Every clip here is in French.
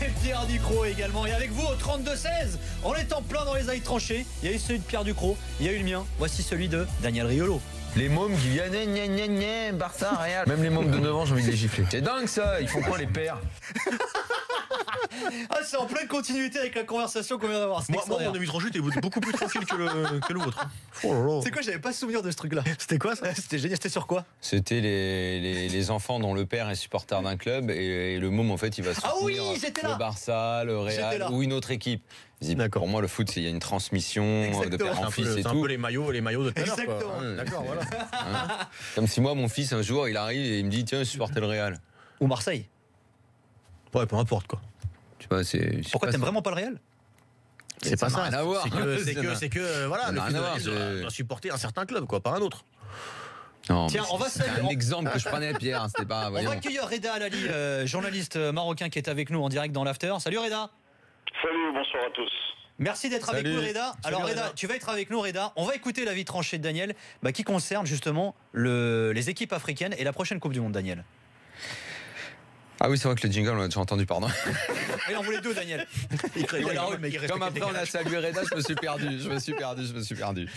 Et Pierre Ducrot également. Et avec vous au 32-16, on est en plein dans les ails tranchés. Il y a eu celui de Pierre Ducrot, il y a eu le mien. Voici celui de Daniel Riolo. Les mômes qui viennent, gna, Barça, Real. Même les mômes de 9 ans, j'ai envie de les gifler. C'est dingue ça, ils font quoi les pères? Ah, c'est en pleine continuité avec la conversation qu'on vient d'avoir. Moi, mon ami tranché était beaucoup plus tranquille que le vôtre. Oh là là. C'est quoi, j'avais pas souvenir de ce truc-là. C'était quoi ça? C'était génial, c'était sur quoi? C'était les enfants dont le père est supporter d'un club et le môme en fait il va soutenir le Barça, le Real ou une autre équipe. Pour moi le foot il y a une transmission de père en fils et tout. C'est un peu les maillots de tout à l'heure. Exactement. D'accord, voilà. Comme si moi mon fils un jour il arrive et il me dit tiens je supporte le Real. Ou Marseille. Ouais, peu importe quoi. Tu vois, pourquoi t'aimes vraiment pas le Real? C'est pas ça. Rien à voir. C'est que voilà, le fils doit supporter un certain club quoi, pas un autre. Non, tiens, c'est un exemple que je prenais, Pierre. C'était pas. On va accueillir Reda Alali, journaliste marocain qui est avec nous en direct dans l'after. Salut Reda. Salut, bonsoir à tous. Merci d'être avec nous Reda. Alors Reda, tu vas être avec nous Reda. On va écouter l'avis tranché de Daniel qui concerne justement les équipes africaines et la prochaine Coupe du Monde, Daniel. Ah oui, c'est vrai que le jingle, on l'a déjà entendu, pardon. Il en voulait deux, Daniel. Comme après on a salué Reda, je me suis perdu.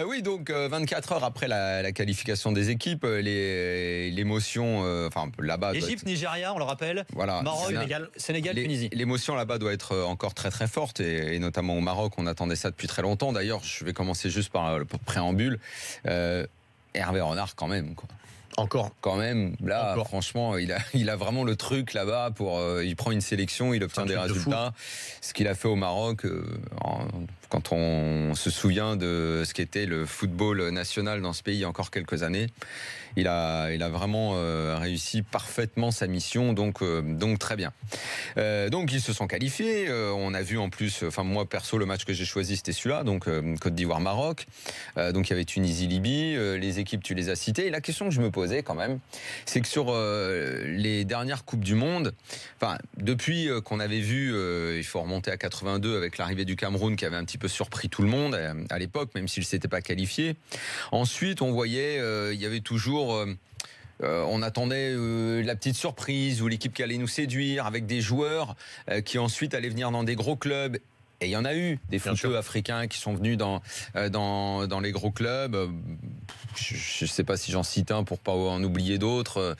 Oui, donc 24 heures après la qualification des équipes, l'émotion, là-bas. Égypte, Nigeria, on le rappelle. Voilà. Maroc, Sénégal, Tunisie. L'émotion là-bas doit être encore très très forte et notamment au Maroc, on attendait ça depuis très longtemps. D'ailleurs, je vais commencer juste par le préambule. Hervé Renard, quand même, quoi. Encore. Quand même, là, franchement, il a vraiment le truc là-bas il prend une sélection, il obtient des résultats. Ce qu'il a fait au Maroc, quand on se souvient de ce qu'était le football national dans ce pays il y a encore quelques années, il a vraiment réussi parfaitement sa mission, donc très bien. Donc ils se sont qualifiés. On a vu en plus, moi perso, le match que j'ai choisi c'était celui-là, donc Côte d'Ivoire-Maroc. Donc il y avait Tunisie-Libye. Les équipes, tu les as citées. Et la question que je me posais quand même, c'est que sur les dernières Coupes du Monde, depuis qu'on avait vu, il faut remonter à 82 avec l'arrivée du Cameroun qui avait un petit peu surpris tout le monde à l'époque, même s'il ne s'était pas qualifié. Ensuite, on voyait, il y avait toujours... on attendait la petite surprise ou l'équipe qui allait nous séduire avec des joueurs qui ensuite allaient venir dans des gros clubs. Et il y en a eu des footeux africains qui sont venus dans les gros clubs. Je ne sais pas si j'en cite un pour pas en oublier d'autres.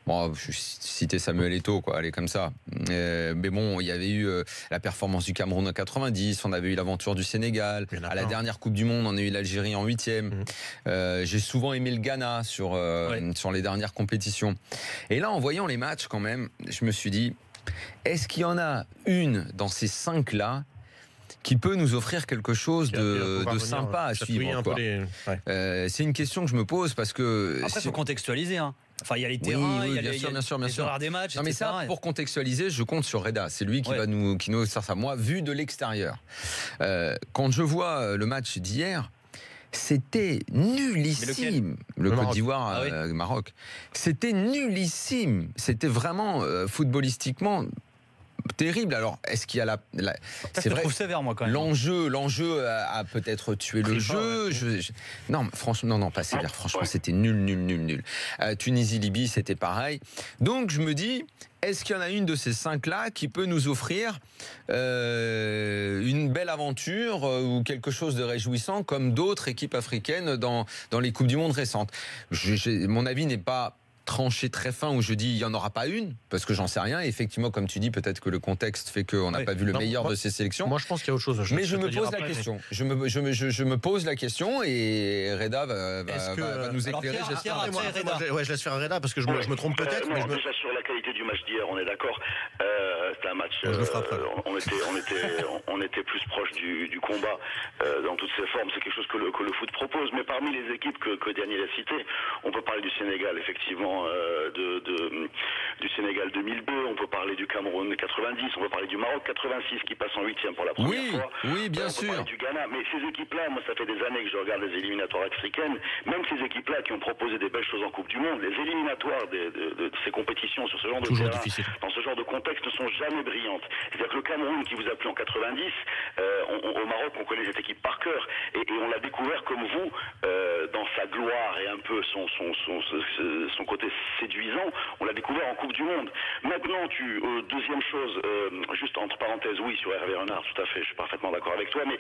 Bon, je citais Samuel Eto'o, quoi, allez comme ça. Mais bon, il y avait eu la performance du Cameroun en 90, on avait eu l'aventure du Sénégal. À la dernière Coupe du Monde, on a eu l'Algérie en 8e. J'ai souvent aimé le Ghana sur les dernières compétitions. Et là, en voyant les matchs, quand même, je me suis dit, est-ce qu'il y en a une dans ces 5-là qui peut nous offrir quelque chose de sympa à suivre, quoi. C'est une question que je me pose parce que... Après, il faut contextualiser, hein. Enfin, il y a les terrains, il y a les horaires des matchs. Non, mais ça, pour contextualiser, je compte sur Reda. C'est lui qui va nous faire ça. Moi, vu de l'extérieur, quand je vois le match d'hier, c'était nullissime. Le Côte d'Ivoire, Maroc. C'était nullissime. C'était vraiment footballistiquement terrible. Alors, est-ce qu'il y a c'est vrai, sévère, moi, quand même. L'enjeu a peut-être tué le jeu. Non, franchement, non, pas sévère. Franchement, c'était nul. Tunisie-Libye, c'était pareil. Donc, je me dis, est-ce qu'il y en a une de ces 5-là qui peut nous offrir une belle aventure ou quelque chose de réjouissant comme d'autres équipes africaines dans les Coupes du Monde récentes? Mon avis n'est pas tranché très fin où je dis il n'y en aura pas une parce que j'en sais rien et effectivement comme tu dis peut-être que le contexte fait qu'on n'a pas vu le meilleur de ces sélections. Moi je pense qu'il y a autre chose. Mais je me pose la question. Je me pose la question et Reda va nous éclairer. Je laisse faire Reda parce que je me trompe peut-être. Déjà sur la qualité du match d'hier, on est d'accord. C'était un match. On était plus proche du combat dans toutes ses formes. C'est quelque chose que le foot propose. Mais parmi les équipes que Daniel a citées, on peut parler du Sénégal effectivement. Du Sénégal 2002, on peut parler du Cameroun 90, on peut parler du Maroc 86 qui passe en 8e pour la première fois. Oui, bien sûr. On peut parler du Ghana, mais ces équipes-là, moi ça fait des années que je regarde les éliminatoires africaines, même ces équipes-là qui ont proposé des belles choses en Coupe du Monde, les éliminatoires de ces compétitions sur ce genre de terrain, dans ce genre de contexte, ne sont jamais brillantes. C'est-à-dire que le Cameroun qui vous a plu en 90, au Maroc on connaît cette équipe par cœur et on l'a découvert comme vous dans sa gloire et un peu son côté séduisant, on l'a découvert en Coupe du Monde. Maintenant, deuxième chose, juste entre parenthèses, oui, sur Hervé Renard, tout à fait, je suis parfaitement d'accord avec toi, mais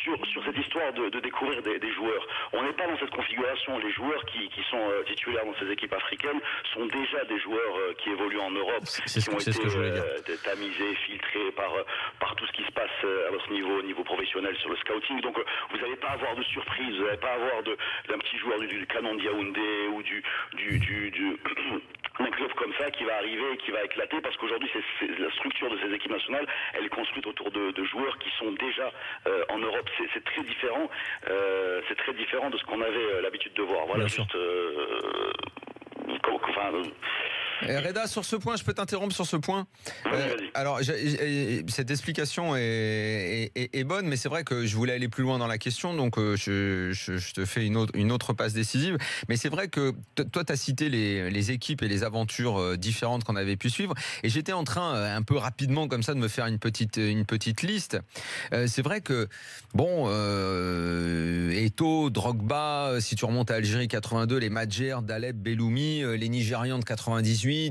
sur cette histoire de découvrir des joueurs, on n'est pas dans cette configuration. Les joueurs qui sont titulaires dans ces équipes africaines sont déjà des joueurs qui évoluent en Europe, qui ont été tamisés, filtrés par tout ce qui se passe à votre niveau professionnel sur le scouting. Donc vous n'allez pas avoir de surprise, vous n'allez pas avoir d'un petit joueur du Canon de Yaoundé ou un club comme ça qui va arriver et qui va éclater, parce qu'aujourd'hui la structure de ces équipes nationales, elle est construite autour de joueurs qui sont déjà en Europe. C'est très différent, de ce qu'on avait l'habitude de voir. Voilà, juste Reda, sur ce point, je peux t'interrompre sur ce point. Alors, cette explication est bonne, mais c'est vrai que je voulais aller plus loin dans la question, donc je te fais une autre passe décisive. Mais c'est vrai que toi, tu as cité les équipes et les aventures différentes qu'on avait pu suivre, et j'étais en train, un peu rapidement comme ça, de me faire une petite liste. C'est vrai que, bon, Eto'o, Drogba, si tu remontes à Algérie 82, les Madjer, Daleb, Belloumi, les Nigérians de 98, il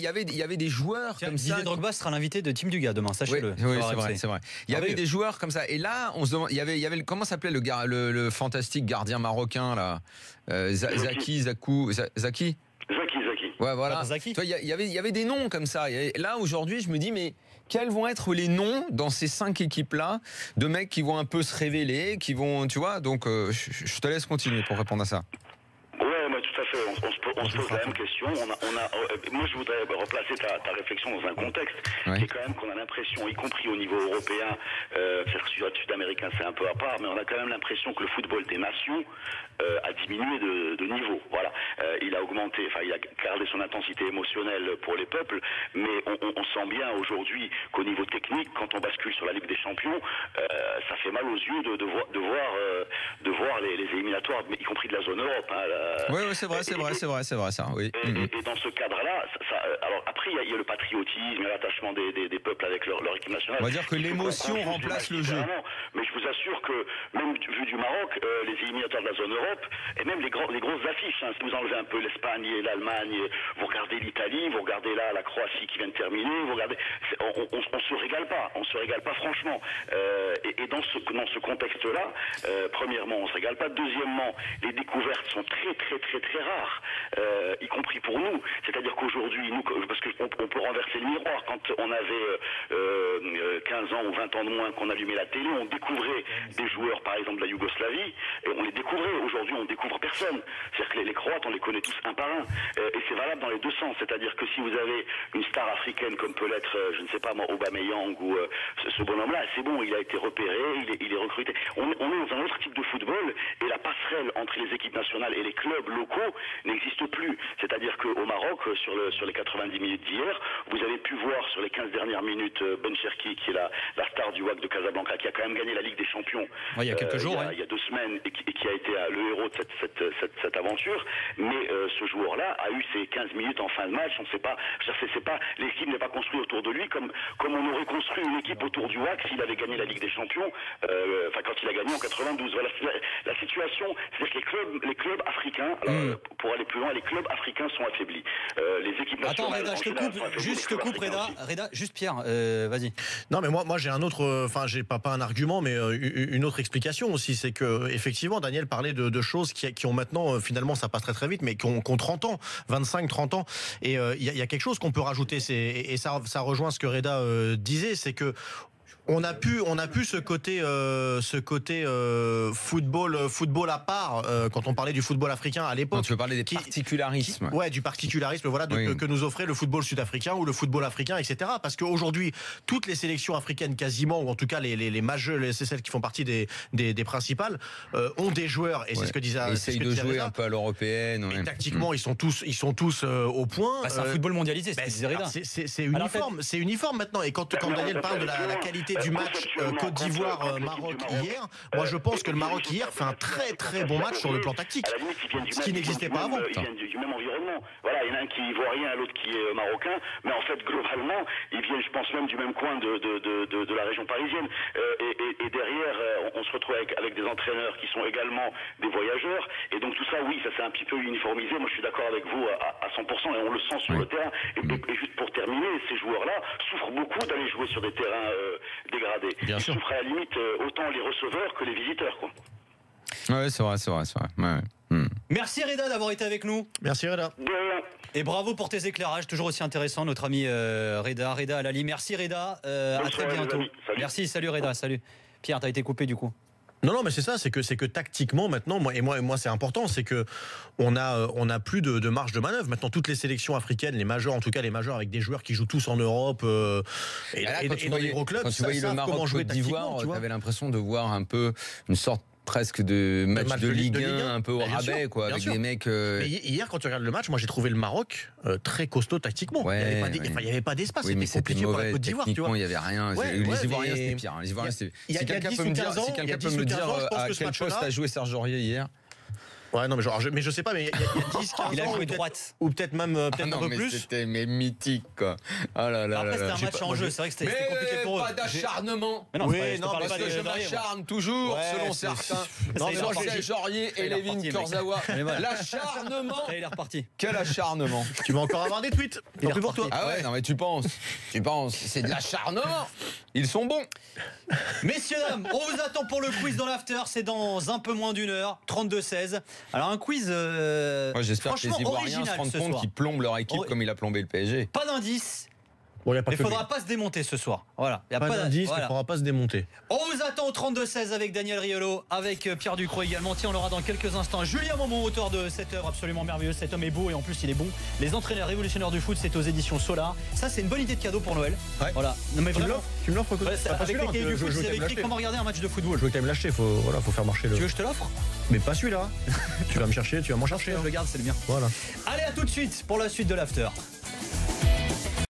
y avait des joueurs comme ça. Didier Drogba sera l'invité de Team Duga demain, sachez-le. Oui, c'est vrai. Il y avait des joueurs comme ça. Et là, on se demande, il y avait comment s'appelait le fantastique gardien marocain là, Zaki. Ouais, voilà. Il y avait des noms comme ça. Et là, aujourd'hui, je me dis, mais quels vont être les noms dans ces 5 équipes-là de mecs qui vont un peu se révéler, qui vont, tu vois. Donc, je te laisse continuer pour répondre à ça. Ouais, mais tout à fait. On se pose la même question. Moi, je voudrais replacer ta réflexion dans un contexte qui est quand même qu'on a l'impression, y compris au niveau européen, sud-américain, c'est un peu à part, mais on a quand même l'impression que le football des nations a diminué de niveau. Voilà. Il a augmenté, il a gardé son intensité émotionnelle pour les peuples, mais on sent bien aujourd'hui qu'au niveau technique, quand on bascule sur la Ligue des Champions, ça fait mal aux yeux de voir les éliminatoires, y compris de la zone Europe. Oui, c'est vrai ça. Oui. Et dans ce cadre-là, alors après il y a le patriotisme, l'attachement des peuples avec leur équipe nationale. On va dire que l'émotion remplace le jeu. Mais je vous assure que même vu du Maroc, les éliminatoires de la zone Europe, et même les grosses affiches, si vous enlevez un peu l'Espagne et l'Allemagne, vous regardez l'Italie, vous regardez là la Croatie qui vient de terminer, vous regardez, on se régale pas franchement. Et dans ce contexte-là, premièrement, on se régale pas. Deuxièmement, les découvertes sont très rares, y compris pour nous. C'est-à-dire qu'aujourd'hui, nous, parce qu'on peut renverser le miroir, quand on avait 15 ans ou 20 ans de moins, qu'on allumait la télé, on découvrait des joueurs, par exemple, de la Yougoslavie, et on les découvrait. Aujourd'hui, on découvre personne. C'est-à-dire que les Croates, on les connaît tous un par un. Et c'est valable dans les deux sens. C'est-à-dire que si vous avez une star africaine, comme peut l'être, je ne sais pas moi, Aubameyang ou ce bonhomme-là, c'est bon, il a été repéré, il est recruté. On est dans un autre type de football, et la passerelle entre les équipes nationales et les clubs locaux n'existe plus. C'est-à-dire qu'au Maroc, sur les 90 minutes d'hier, vous avez pu voir sur les 15 dernières minutes Ben Cherki, qui est la star du WAC de Casablanca, qui a quand même gagné la Ligue des Champions il y a quelques jours, il y a 2 semaines, et qui a été le héros de cette aventure. Mais ce joueur-là a eu ses 15 minutes en fin de match. On ne sait pas, l'équipe n'est pas construite autour de lui comme on aurait construit une équipe autour du WAC s'il avait gagné la Ligue des Champions, quand il a gagné en 92. Voilà la situation. C'est-à-dire que les clubs africains, pour aller plus loin, les clubs africains sont affaiblis. Les équipes nationales. Attends, Reda, je te coupe, Reda, juste Pierre, vas-y. Non, mais moi j'ai un autre, j'ai pas un argument, mais une autre explication aussi, c'est que effectivement Daniel parlait de choses qui ont maintenant, finalement ça passe très vite, mais qui ont 30 ans, 25, 30 ans, et il y a quelque chose qu'on peut rajouter, et ça rejoint ce que Reda disait, c'est que on a pu ce côté football à part quand on parlait du football africain à l'époque. Tu veux parler des particularismes. Du particularisme, voilà, que nous offrait le football sud-africain ou le football africain, etc. Parce qu'aujourd'hui, toutes les sélections africaines quasiment, ou en tout cas les majeures, c'est celles qui font partie des principales, ont des joueurs, et c'est ce que disait. Essayent de jouer un peu à l'européenne. Et tactiquement, ils sont tous au point. C'est un football mondialisé, c'est uniforme, c'est uniforme maintenant. Et quand Daniel parle de la qualité du match Côte d'Ivoire-Maroc hier, moi je pense que le Maroc hier fait un très très bon match sur le plan tactique, ce qui n'existait pas avant. Ils viennent du même environnement. Voilà, il y en a un qui est ivoirien, l'autre qui est marocain, mais en fait globalement ils viennent, je pense, même du même coin de la région parisienne. Et derrière, on se retrouve avec des entraîneurs qui sont également des voyageurs. Et donc tout ça, oui, ça s'est un petit peu uniformisé. Moi, je suis d'accord avec vous à 100%, et on le sent sur le terrain. Et juste pour terminer, ces joueurs-là souffrent beaucoup d'aller jouer sur des terrains dégradés. Ils souffrent à la limite autant les receveurs que les visiteurs, quoi. Ouais, c'est vrai. Ouais. Merci Reda d'avoir été avec nous. Merci Reda. Et bravo pour tes éclairages, toujours aussi intéressant, notre ami Reda Alali. Merci Reda, à très bientôt. Merci, salut Reda, salut. Pierre, t'as été coupé du coup. Non, mais c'est ça, c'est que tactiquement maintenant, moi c'est important, c'est que on a plus de marge de manœuvre. Maintenant, toutes les sélections africaines, les majors, en tout cas les majors avec des joueurs qui jouent tous en Europe et dans les gros clubs, quand tu voyais le Maroc Côte d'Ivoire, tu avais l'impression de voir un peu une sorte presque de match de Ligue 1 un peu au rabais, quoi, avec des mecs. Mais hier, quand tu regardes le match, moi j'ai trouvé le Maroc très costaud tactiquement. Ouais, il n'y avait pas d'espace. Oui, c'était compliqué pour la Côte d'Ivoire. Il n'y avait rien. Les Ivoiriens, c'était pire. Les Ivoiriens, si quelqu'un peut me dire à quel poste a joué Serge Aurier hier. Ouais, non, mais je sais pas, mais il y a 10, 15 ans. Il a joué droite. Ou peut-être même un peu plus. C'était mythique, quoi. Ah là là. Après, c'était un match en jeu. C'est vrai que c'était compliqué pour eux. Pas d'acharnement. Oui, non, parce que je m'acharne toujours, selon certains. Sur Serge Aurier et Lévin Kurzawa. L'acharnement. Il est reparti. Quel acharnement. Tu vas encore avoir des tweets. Tant pis pour toi. Ah ouais, non, mais tu penses. C'est de l'acharnement. Ils sont bons. Messieurs, dames, on vous attend pour le quiz dans l'after. C'est dans un peu moins d'une heure, 32-16. Alors un quiz moi, j'espère que les Ivoiriens original se rendent ce compte soir. qu'ils plombent leur équipe comme il a plombé le PSG. Pas d'indice. Bon, il ne faudra pas se démonter ce soir. Voilà. Il n'y a pas d'indice, il ne faudra pas se démonter. On vous attend au 32-16 avec Daniel Riolo, avec Pierre Ducrot également. Tiens, on l'aura dans quelques instants. Julien Momon, auteur de cette œuvre absolument merveilleuse. Cet homme est beau et en plus il est bon. Les entraîneurs révolutionnaires du foot, c'est aux éditions Solar. Ça, c'est une bonne idée de cadeau pour Noël. Ouais. Voilà. Non, mais vraiment. Tu me l'offres avec les cahiers du foot, c'est écrit comment regarder un match de football. Je veux quand même l'acheter, faut faire marcher le. Tu veux que je te l'offre? Mais pas celui-là. Tu vas m'en chercher. Je le garde, c'est le mien. Voilà. Allez, à tout de suite pour la suite de l'after.